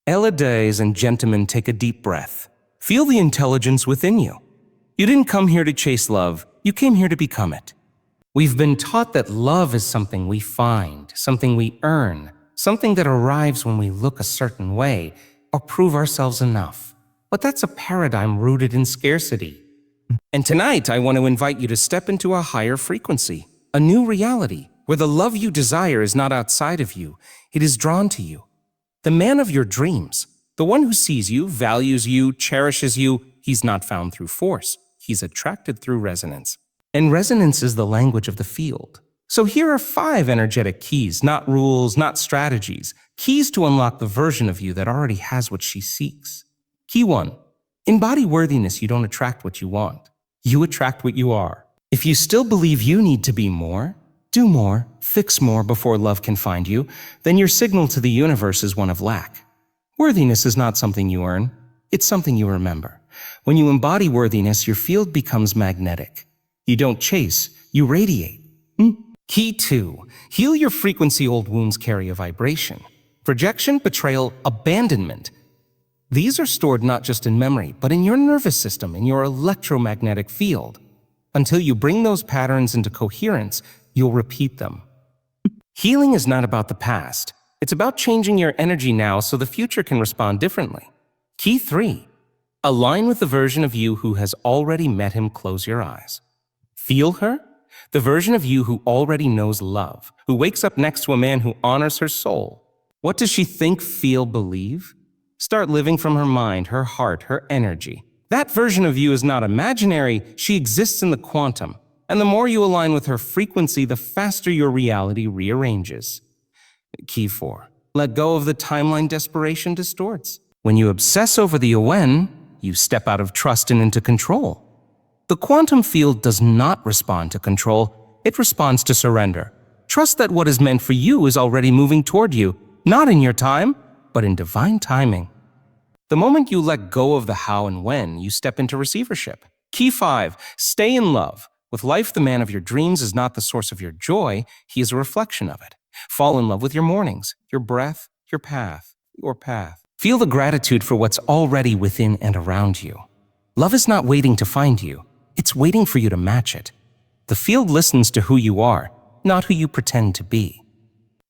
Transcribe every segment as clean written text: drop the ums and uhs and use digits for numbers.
Ladies and gentlemen, take a deep breath. Feel the intelligence within you. You didn't come here to chase love, you came here to become it. We've been taught that love is something we find, something we earn, something that arrives when we look a certain way or prove ourselves enough. But that's a paradigm rooted in scarcity. And tonight, I want to invite you to step into a higher frequency, a new reality, where the love you desire is not outside of you, it is drawn to you. The man of your dreams, the one who sees you, values you, cherishes you, he's not found through force, he's attracted through resonance. And resonance is the language of the field. So here are 5 energetic keys, not rules, not strategies, keys to unlock the version of you that already has what she seeks. Key 1. Embody worthiness. You don't attract what you want. You attract what you are. If you still believe you need to be more, do more, fix more before love can find you, then your signal to the universe is one of lack. Worthiness is not something you earn. It's something you remember. When you embody worthiness, your field becomes magnetic. You don't chase, you radiate. Key 2. Heal your frequency. Old wounds carry a vibration. Projection, betrayal, abandonment. These are stored not just in memory, but in your nervous system, in your electromagnetic field. Until you bring those patterns into coherence, you'll repeat them. Healing is not about the past. It's about changing your energy now so the future can respond differently. Key 3. Align with the version of you who has already met him. Close your eyes. Feel her? The version of you who already knows love, who wakes up next to a man who honors her soul. What does she think, feel, believe? Start living from her mind, her heart, her energy. That version of you is not imaginary, she exists in the quantum. And the more you align with her frequency, the faster your reality rearranges. Key 4. Let go of the timeline desperation distorts. When you obsess over the when, you step out of trust and into control. The quantum field does not respond to control, it responds to surrender. Trust that what is meant for you is already moving toward you, not in your time, but in divine timing. The moment you let go of the how and when, you step into receivership. Key 5. Stay in love. With life, the man of your dreams is not the source of your joy, he is a reflection of it. Fall in love with your mornings, your breath, your path, your path. Feel the gratitude for what's already within and around you. Love is not waiting to find you. It's waiting for you to match it. The field listens to who you are, not who you pretend to be.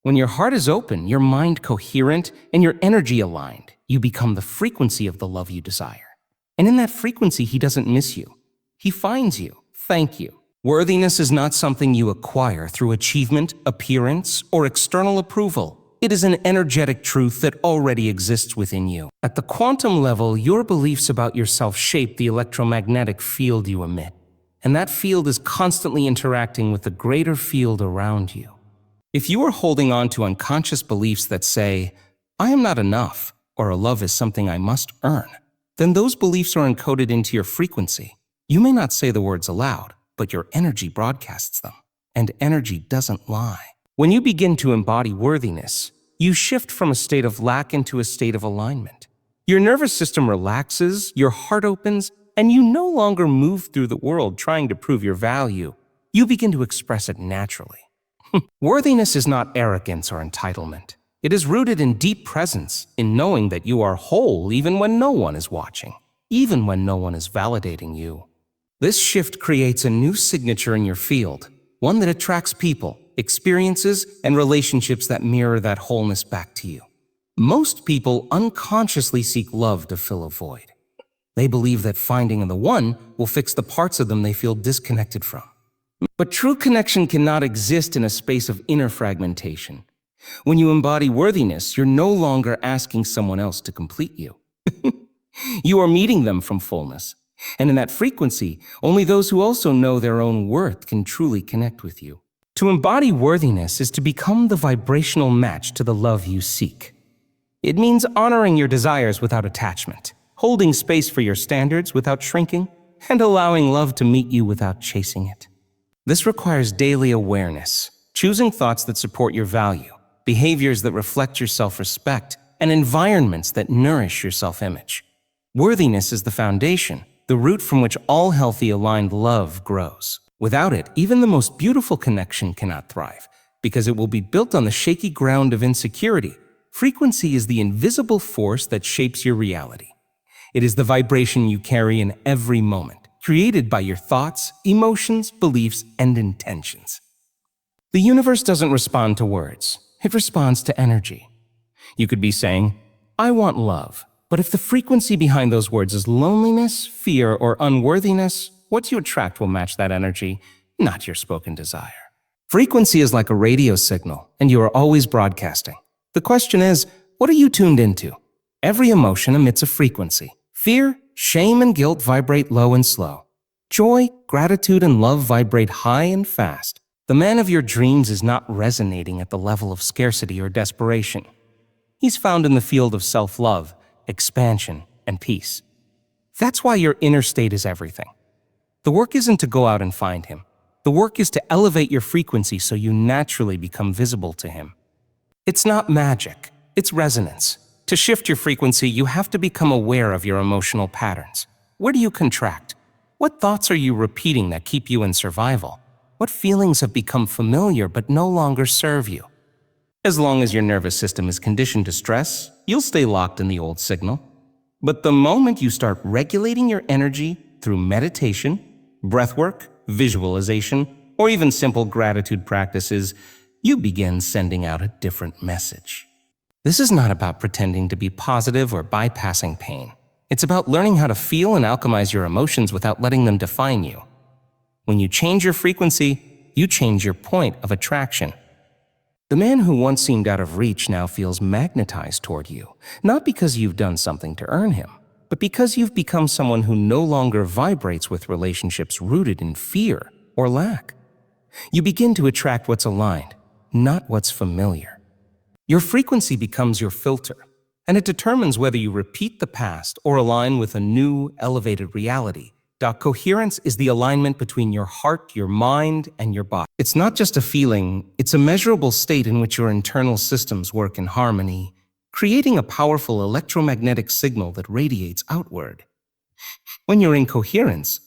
When your heart is open, your mind coherent, and your energy aligned, you become the frequency of the love you desire. And in that frequency, he doesn't miss you. He finds you. Thank you. Worthiness is not something you acquire through achievement, appearance, or external approval. It is an energetic truth that already exists within you. At the quantum level, your beliefs about yourself shape the electromagnetic field you emit. And that field is constantly interacting with the greater field around you. If you are holding on to unconscious beliefs that say, I am not enough, or a love is something I must earn, then those beliefs are encoded into your frequency. You may not say the words aloud, but your energy broadcasts them. And energy doesn't lie. When you begin to embody worthiness, you shift from a state of lack into a state of alignment. Your nervous system relaxes, your heart opens, and you no longer move through the world trying to prove your value. You begin to express it naturally. Worthiness is not arrogance or entitlement. It is rooted in deep presence, in knowing that you are whole even when no one is watching, even when no one is validating you. This shift creates a new signature in your field, one that attracts people, experiences, and relationships that mirror that wholeness back to you. Most people unconsciously seek love to fill a void. They believe that finding the one will fix the parts of them they feel disconnected from. But true connection cannot exist in a space of inner fragmentation. When you embody worthiness, you're no longer asking someone else to complete you. You are meeting them from fullness. And in that frequency, only those who also know their own worth can truly connect with you. To embody worthiness is to become the vibrational match to the love you seek. It means honoring your desires without attachment, holding space for your standards without shrinking, and allowing love to meet you without chasing it. This requires daily awareness, choosing thoughts that support your value, behaviors that reflect your self-respect, and environments that nourish your self-image. Worthiness is the foundation, the root from which all healthy, aligned love grows. Without it, even the most beautiful connection cannot thrive, because it will be built on the shaky ground of insecurity, Frequency is the invisible force that shapes your reality. It is the vibration you carry in every moment, created by your thoughts, emotions, beliefs, and intentions. The universe doesn't respond to words. It responds to energy. You could be saying, "I want love," but if the frequency behind those words is loneliness, fear, or unworthiness, what you attract will match that energy, not your spoken desire. Frequency is like a radio signal, and you are always broadcasting. The question is, what are you tuned into? Every emotion emits a frequency. Fear, shame, and guilt vibrate low and slow. Joy, gratitude, and love vibrate high and fast. The man of your dreams is not resonating at the level of scarcity or desperation. He's found in the field of self-love, expansion, and peace. That's why your inner state is everything. The work isn't to go out and find him. The work is to elevate your frequency so you naturally become visible to him. It's not magic, it's resonance. To shift your frequency, you have to become aware of your emotional patterns. Where do you contract? What thoughts are you repeating that keep you in survival? What feelings have become familiar but no longer serve you? As long as your nervous system is conditioned to stress, you'll stay locked in the old signal. But the moment you start regulating your energy through meditation, breathwork, visualization, or even simple gratitude practices, you begin sending out a different message. This is not about pretending to be positive or bypassing pain. It's about learning how to feel and alchemize your emotions without letting them define you. When you change your frequency, you change your point of attraction. The man who once seemed out of reach now feels magnetized toward you, not because you've done something to earn him, but because you've become someone who no longer vibrates with relationships rooted in fear or lack. You begin to attract what's aligned, not what's familiar. Your frequency becomes your filter, and it determines whether you repeat the past or align with a new, elevated reality. Coherence is the alignment between your heart, your mind, and your body. It's not just a feeling, it's a measurable state in which your internal systems work in harmony, creating a powerful electromagnetic signal that radiates outward. When you're in coherence,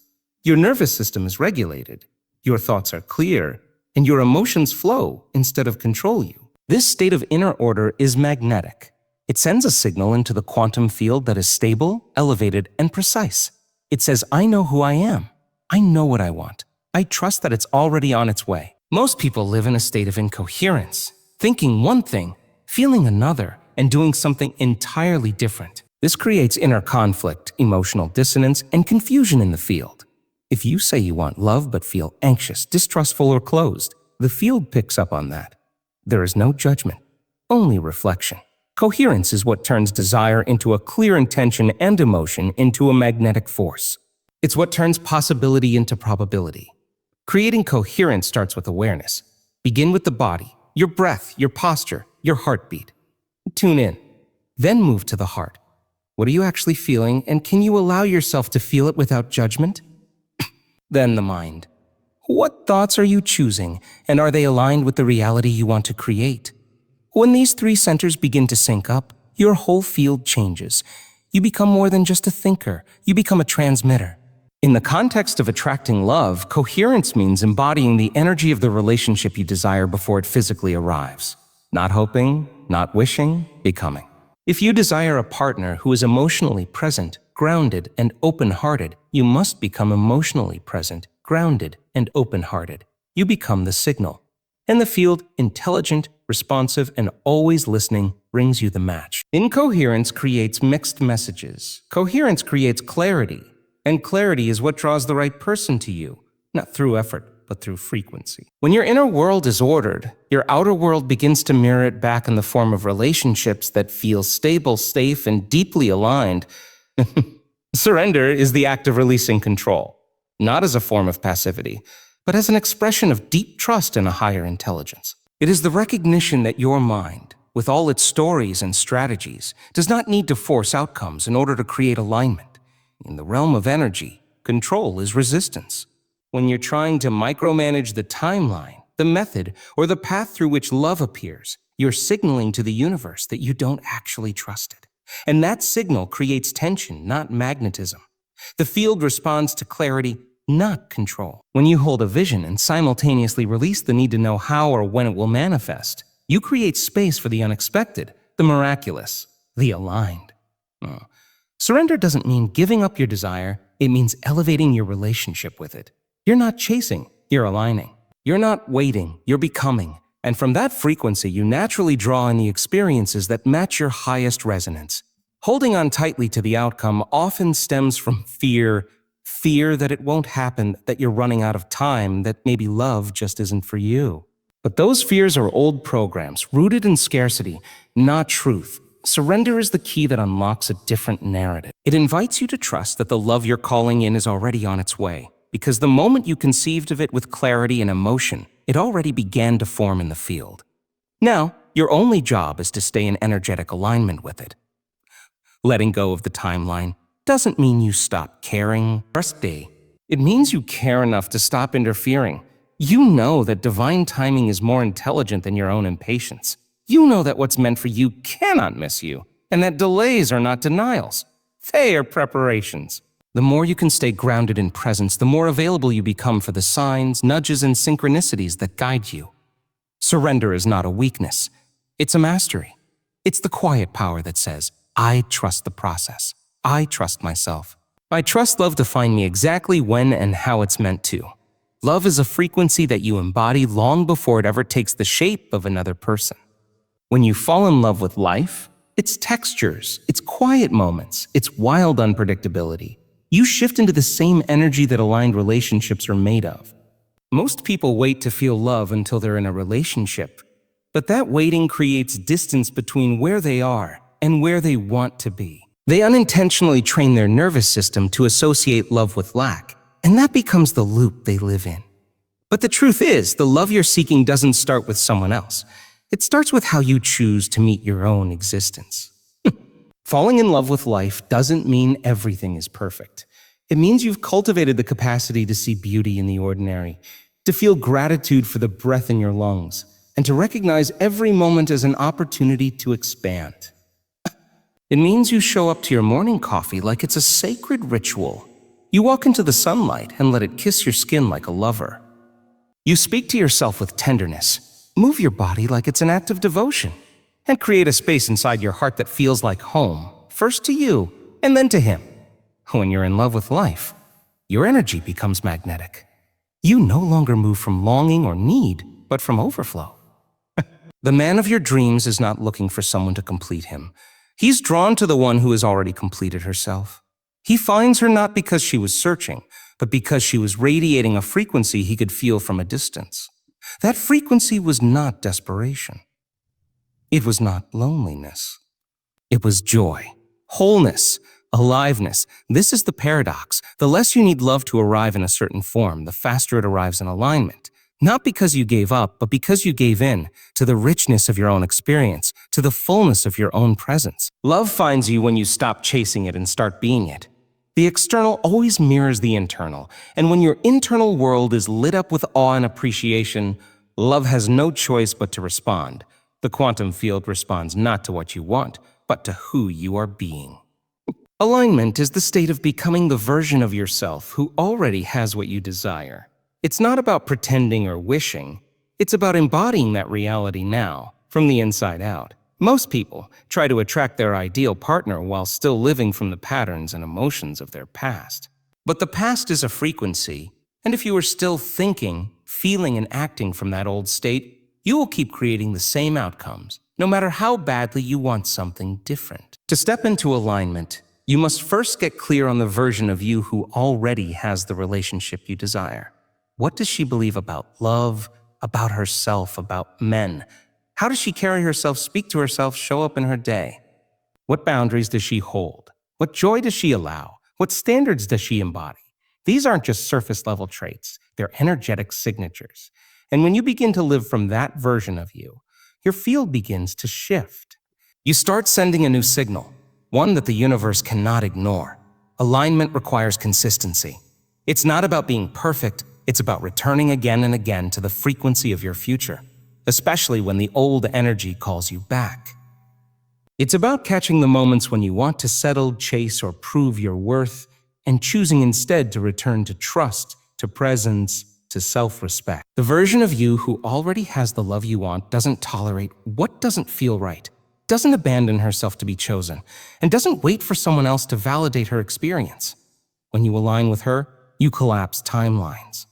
your nervous system is regulated, your thoughts are clear, and your emotions flow instead of control you. This state of inner order is magnetic. It sends a signal into the quantum field that is stable, elevated, and precise. It says, "I know who I am. I know what I want. I trust that it's already on its way." Most people live in a state of incoherence, thinking one thing, feeling another, and doing something entirely different. This creates inner conflict, emotional dissonance, and confusion in the field. If you say you want love but feel anxious, distrustful, or closed, the field picks up on that. There is no judgment, only reflection. Coherence is what turns desire into a clear intention and emotion into a magnetic force. It's what turns possibility into probability. Creating coherence starts with awareness. Begin with the body, your breath, your posture, your heartbeat. Tune in. Then move to the heart. What are you actually feeling, and can you allow yourself to feel it without judgment? Then the mind. What thoughts are you choosing, and are they aligned with the reality you want to create? When these three centers begin to sync up, your whole field changes. You become more than just a thinker, you become a transmitter. In the context of attracting love, coherence means embodying the energy of the relationship you desire before it physically arrives. Not hoping, not wishing, becoming. If you desire a partner who is emotionally present, grounded, and open-hearted, you must become emotionally present, grounded, and open-hearted. You become the signal. And the field, intelligent, responsive, and always listening, brings you the match. Incoherence creates mixed messages. Coherence creates clarity. And clarity is what draws the right person to you, not through effort, but through frequency. When your inner world is ordered, your outer world begins to mirror it back in the form of relationships that feel stable, safe, and deeply aligned. Surrender is the act of releasing control, not as a form of passivity, but as an expression of deep trust in a higher intelligence. It is the recognition that your mind, with all its stories and strategies, does not need to force outcomes in order to create alignment. In the realm of energy, control is resistance. When you're trying to micromanage the timeline, the method, or the path through which love appears, you're signaling to the universe that you don't actually trust it. And that signal creates tension, not magnetism. The field responds to clarity, not control. When you hold a vision and simultaneously release the need to know how or when it will manifest, you create space for the unexpected, the miraculous, the aligned. Surrender doesn't mean giving up your desire, it means elevating your relationship with it. You're not chasing, you're aligning. You're not waiting, you're becoming. And from that frequency, you naturally draw in the experiences that match your highest resonance. Holding on tightly to the outcome often stems from fear that it won't happen, that you're running out of time, that maybe love just isn't for you. But those fears are old programs, rooted in scarcity, not truth. Surrender is the key that unlocks a different narrative. It invites you to trust that the love you're calling in is already on its way, because the moment you conceived of it with clarity and emotion, it already began to form in the field. Now, your only job is to stay in energetic alignment with it. Letting go of the timeline doesn't mean you stop caring. It means you care enough to stop interfering. You know that divine timing is more intelligent than your own impatience. You know that what's meant for you cannot miss you, and that delays are not denials. They are preparations. The more you can stay grounded in presence, the more available you become for the signs, nudges, and synchronicities that guide you. Surrender is not a weakness. It's a mastery. It's the quiet power that says, I trust the process. I trust myself. I trust love to find me exactly when and how it's meant to. Love is a frequency that you embody long before it ever takes the shape of another person. When you fall in love with life, its textures, its quiet moments, its wild unpredictability, you shift into the same energy that aligned relationships are made of. Most people wait to feel love until they're in a relationship, but that waiting creates distance between where they are and where they want to be. They unintentionally train their nervous system to associate love with lack, and that becomes the loop they live in. But the truth is, the love you're seeking doesn't start with someone else. It starts with how you choose to meet your own existence. Falling in love with life doesn't mean everything is perfect. It means you've cultivated the capacity to see beauty in the ordinary, to feel gratitude for the breath in your lungs, and to recognize every moment as an opportunity to expand. It means you show up to your morning coffee like it's a sacred ritual. You walk into the sunlight and let it kiss your skin like a lover. You speak to yourself with tenderness, move your body like it's an act of devotion, and create a space inside your heart that feels like home, first to you and then to him. When you're in love with life, your energy becomes magnetic. You no longer move from longing or need, but from overflow. The man of your dreams is not looking for someone to complete him. He's drawn to the one who has already completed herself. He finds her not because she was searching, but because she was radiating a frequency he could feel from a distance. That frequency was not desperation. It was not loneliness. It was joy, wholeness, aliveness. This is the paradox. The less you need love to arrive in a certain form, the faster it arrives in alignment. Not because you gave up, but because you gave in to the richness of your own experience, to the fullness of your own presence. Love finds you when you stop chasing it and start being it. The external always mirrors the internal, and when your internal world is lit up with awe and appreciation, love has no choice but to respond. The quantum field responds not to what you want, but to who you are being. Alignment is the state of becoming the version of yourself who already has what you desire. It's not about pretending or wishing. It's about embodying that reality now, from the inside out. Most people try to attract their ideal partner while still living from the patterns and emotions of their past. But the past is a frequency, and if you are still thinking, feeling, and acting from that old state, you will keep creating the same outcomes, no matter how badly you want something different. To step into alignment, you must first get clear on the version of you who already has the relationship you desire. What does she believe about love, about herself, about men? How does she carry herself, speak to herself, show up in her day? What boundaries does she hold? What joy does she allow? What standards does she embody? These aren't just surface-level traits. They're energetic signatures. And when you begin to live from that version of you, your field begins to shift. You start sending a new signal, one that the universe cannot ignore. Alignment requires consistency. It's not about being perfect. It's about returning again and again to the frequency of your future, especially when the old energy calls you back. It's about catching the moments when you want to settle, chase, or prove your worth, and choosing instead to return to trust, to presence, to self-respect. The version of you who already has the love you want doesn't tolerate what doesn't feel right. doesn't abandon herself to be chosen, and doesn't wait for someone else to validate her experience. When you align with her, you collapse timelines.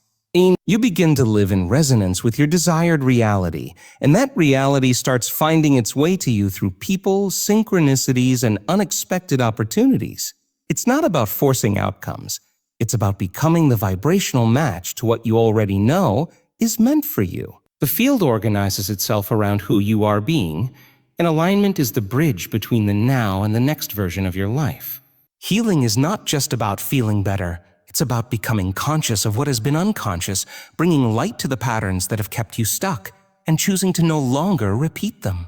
You begin to live in resonance with your desired reality, and that reality starts finding its way to you through people, synchronicities, and unexpected opportunities. It's not about forcing outcomes. It's about becoming the vibrational match to what you already know is meant for you. The field organizes itself around who you are being, and alignment is the bridge between the now and the next version of your life. Healing is not just about feeling better. It's about becoming conscious of what has been unconscious, bringing light to the patterns that have kept you stuck, and choosing to no longer repeat them.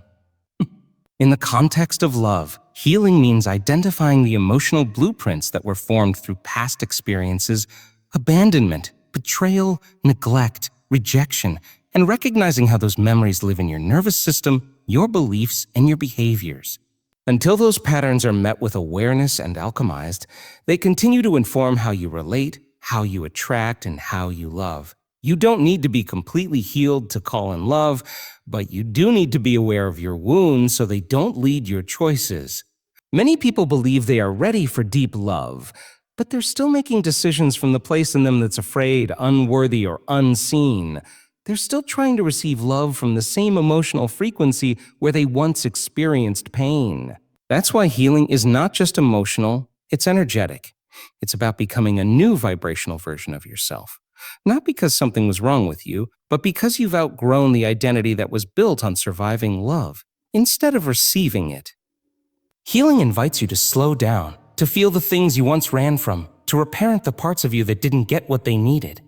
In the context of love, healing means identifying the emotional blueprints that were formed through past experiences, abandonment, betrayal, neglect, rejection, and recognizing how those memories live in your nervous system, your beliefs, and your behaviors. Until those patterns are met with awareness and alchemized, they continue to inform how you relate, how you attract, and how you love. You don't need to be completely healed to call in love, but you do need to be aware of your wounds so they don't lead your choices. Many people believe they are ready for deep love, but they're still making decisions from the place in them that's afraid, unworthy, or unseen. They're still trying to receive love from the same emotional frequency where they once experienced pain. That's why healing is not just emotional, it's energetic. It's about becoming a new vibrational version of yourself. Not because something was wrong with you, but because you've outgrown the identity that was built on surviving love, instead of receiving it. Healing invites you to slow down, to feel the things you once ran from, to reparent the parts of you that didn't get what they needed.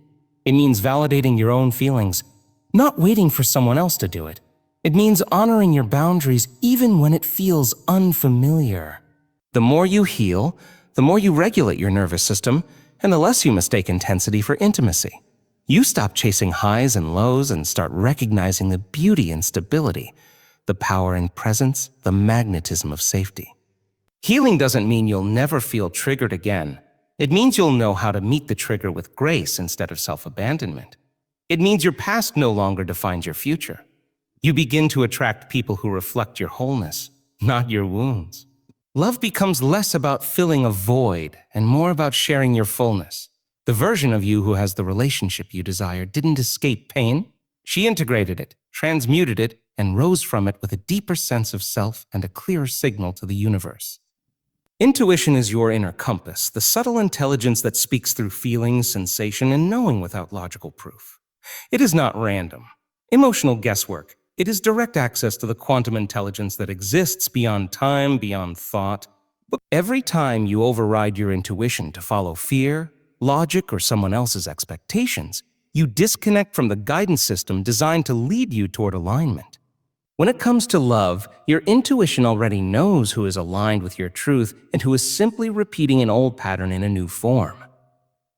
It means validating your own feelings, not waiting for someone else to do it. It means honoring your boundaries even when it feels unfamiliar. The more you heal, the more you regulate your nervous system, and the less you mistake intensity for intimacy. You stop chasing highs and lows and start recognizing the beauty in stability, the power in presence, the magnetism of safety. Healing doesn't mean you'll never feel triggered again. It means you'll know how to meet the trigger with grace instead of self-abandonment. It means your past no longer defines your future. You begin to attract people who reflect your wholeness, not your wounds. Love becomes less about filling a void and more about sharing your fullness. The version of you who has the relationship you desire didn't escape pain. She integrated it, transmuted it, and rose from it with a deeper sense of self and a clearer signal to the universe. Intuition is your inner compass, the subtle intelligence that speaks through feeling, sensation, and knowing without logical proof. It is not random, emotional guesswork. It is direct access to the quantum intelligence that exists beyond time, beyond thought. But every time you override your intuition to follow fear, logic, or someone else's expectations, you disconnect from the guidance system designed to lead you toward alignment. When it comes to love, your intuition already knows who is aligned with your truth and who is simply repeating an old pattern in a new form.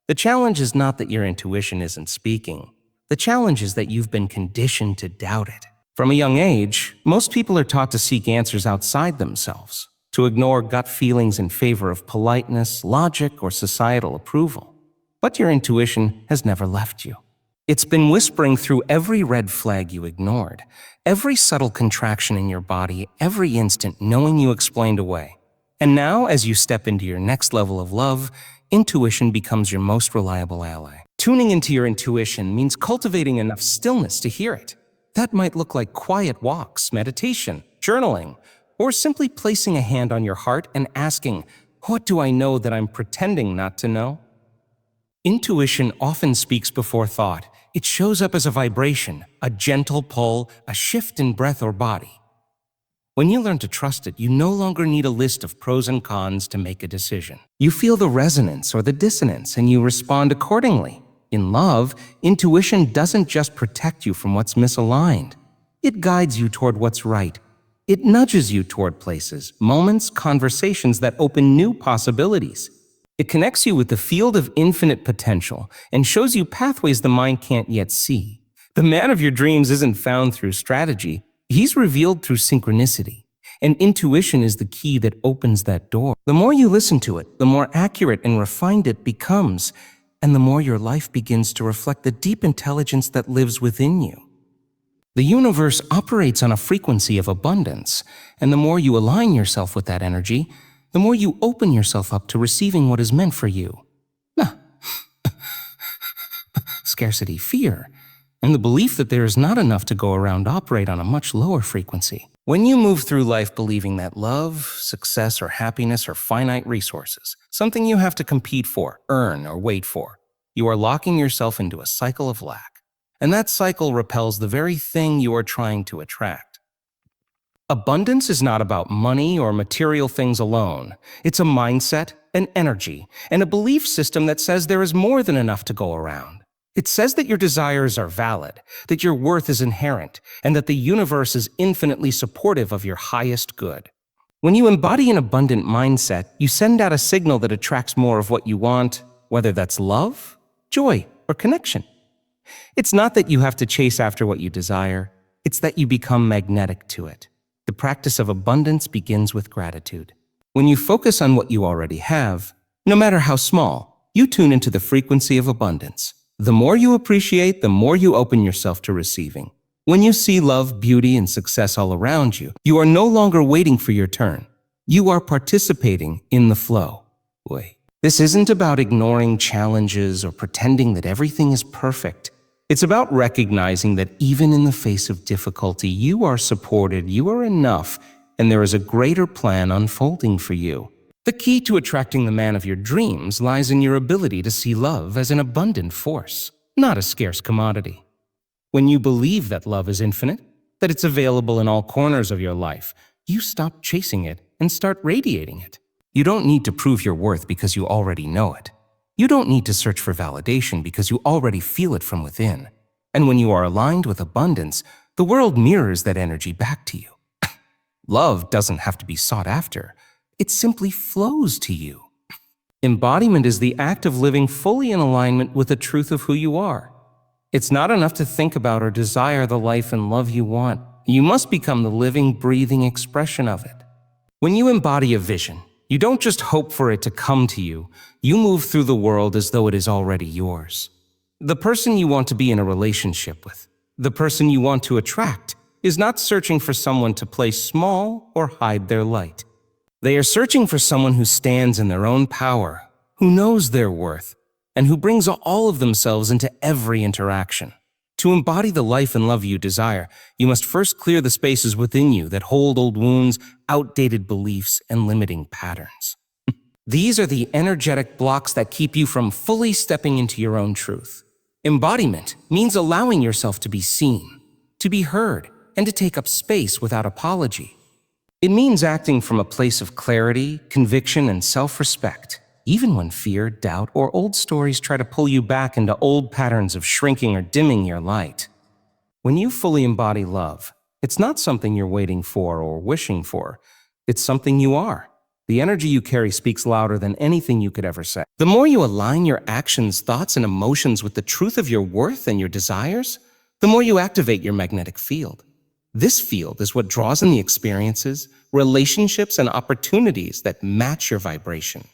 The challenge is not that your intuition isn't speaking. The challenge is that you've been conditioned to doubt it. From a young age, most people are taught to seek answers outside themselves, to ignore gut feelings in favor of politeness, logic, or societal approval. But your intuition has never left you. It's been whispering through every red flag you ignored, every subtle contraction in your body, every instant knowing you explained away. And now, as you step into your next level of love, intuition becomes your most reliable ally. Tuning into your intuition means cultivating enough stillness to hear it. That might look like quiet walks, meditation, journaling, or simply placing a hand on your heart and asking, "What do I know that I'm pretending not to know?" Intuition often speaks before thought. It shows up as a vibration, a gentle pull, a shift in breath or body. When you learn to trust it, you no longer need a list of pros and cons to make a decision. You feel the resonance or the dissonance, and you respond accordingly. In love, intuition doesn't just protect you from what's misaligned. It guides you toward what's right. It nudges you toward places, moments, conversations that open new possibilities. It connects you with the field of infinite potential and shows you pathways the mind can't yet see. The man of your dreams isn't found through strategy. He's revealed through synchronicity. And intuition is the key that opens that door. The more you listen to it, the more accurate and refined it becomes, and the more your life begins to reflect the deep intelligence that lives within you. The universe operates on a frequency of abundance, and the more you align yourself with that energy, the more you open yourself up to receiving what is meant for you. Ah, scarcity, fear, and the belief that there is not enough to go around operate on a much lower frequency. When you move through life believing that love, success, or happiness are finite resources, something you have to compete for, earn, or wait for, you are locking yourself into a cycle of lack. And that cycle repels the very thing you are trying to attract. Abundance is not about money or material things alone. It's a mindset, an energy, and a belief system that says there is more than enough to go around. It says that your desires are valid, that your worth is inherent, and that the universe is infinitely supportive of your highest good. When you embody an abundant mindset, you send out a signal that attracts more of what you want, whether that's love, joy, or connection. It's not that you have to chase after what you desire, it's that you become magnetic to it. The practice of abundance begins with gratitude. When you focus on what you already have, no matter how small, you tune into the frequency of abundance. The more you appreciate, the more you open yourself to receiving. When you see love, beauty, and success all around you, you are no longer waiting for your turn. You are participating in the flow. This isn't about ignoring challenges or pretending that everything is perfect. It's about recognizing that even in the face of difficulty, you are supported, you are enough, and there is a greater plan unfolding for you. The key to attracting the man of your dreams lies in your ability to see love as an abundant force, not a scarce commodity. When you believe that love is infinite, that it's available in all corners of your life, you stop chasing it and start radiating it. You don't need to prove your worth because you already know it. You don't need to search for validation because you already feel it from within. And when you are aligned with abundance, the world mirrors that energy back to you. Love doesn't have to be sought after. It simply flows to you. Embodiment is the act of living fully in alignment with the truth of who you are. It's not enough to think about or desire the life and love you want. You must become the living, breathing expression of it. When you embody a vision, you don't just hope for it to come to you. You move through the world as though it is already yours. The person you want to be in a relationship with, the person you want to attract, is not searching for someone to play small or hide their light. They are searching for someone who stands in their own power, who knows their worth, and who brings all of themselves into every interaction. To embody the life and love you desire, you must first clear the spaces within you that hold old wounds, outdated beliefs, and limiting patterns. These are the energetic blocks that keep you from fully stepping into your own truth. Embodiment means allowing yourself to be seen, to be heard, and to take up space without apology. It means acting from a place of clarity, conviction, and self-respect, even when fear, doubt, or old stories try to pull you back into old patterns of shrinking or dimming your light. When you fully embody love, it's not something you're waiting for or wishing for. It's something you are. The energy you carry speaks louder than anything you could ever say. The more you align your actions, thoughts, and emotions with the truth of your worth and your desires, the more you activate your magnetic field. This field is what draws in the experiences, relationships, and opportunities that match your vibration.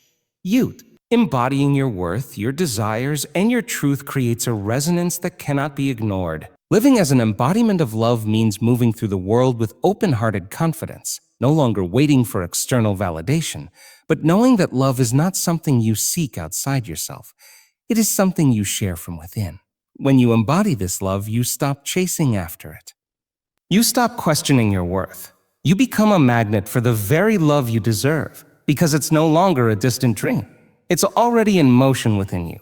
Youth. Embodying your worth, your desires, and your truth creates a resonance that cannot be ignored. Living as an embodiment of love means moving through the world with open-hearted confidence, no longer waiting for external validation, but knowing that love is not something you seek outside yourself. It is something you share from within. When you embody this love, you stop chasing after it. You stop questioning your worth. You become a magnet for the very love you deserve, because it's no longer a distant dream. It's already in motion within you.